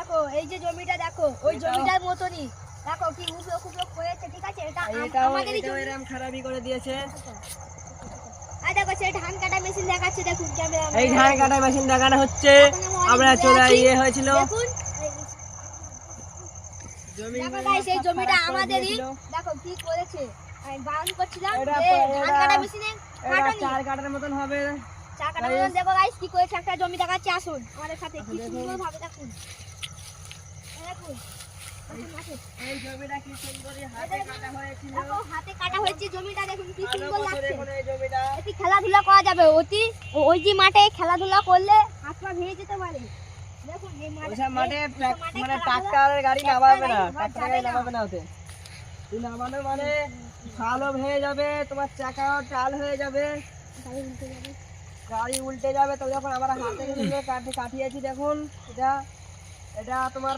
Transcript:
দেখো এই যে জমিটা দেখো ওই জমিটার মতনই দেখো কি উবড়ো খুবড়ো হয়েছে, ঠিক আছে? এটা আমাদেরই জমি। এরকম খারাপই করে দিয়েছে। আর দেখো সেই ধান কাটা মেশিন দেখাচ্ছে, দেখুন ক্যামেরা। এই ধান কাটা মেশিন দেখানো হচ্ছে। আমরা চলে হয়েছিল দেখুন দেখো গাইস এই জমিটা আমাদেরই। দেখো কি করেছে, গান করছিলাম যে ধান কাটা মেশিনে কাটনি চার কাটার মতন হবে। চার কাটা মেশিন। দেখো গাইস কি করেছে, একটা জমি দেখাচ্ছে, আসুন আমাদের সাথে। কি সুন্দর ভাবে দেখুন, দেখুন এই জমিটা কি সুন্দরই হাতে কাটা হয়েছিল। দেখো হাতে কাটা হয়েছে জমিটা, দেখুন কি সুন্দর লাগছে। দেখুন এই জমিটা। এটি খেলাধুলা করা যাবে, ওই যে মাঠে খেলাধুলা করলে হাত পা ভেঙে যেতে পারে। দেখুন এই ওইসব মাঠে মানে ট্রাক্টরের গাড়ি নামাবে না, ট্রাক্টরের গাড়ি নামাবে না ওতে। তুই নামানো মানে খালও ভেঙে যাবে, তোমার চাকাও টাল হয়ে যাবে, গাড়ি উল্টে যাবে। তো যখন আমরা হাতে কাটিয়েছি দেখুন, এটা তোমার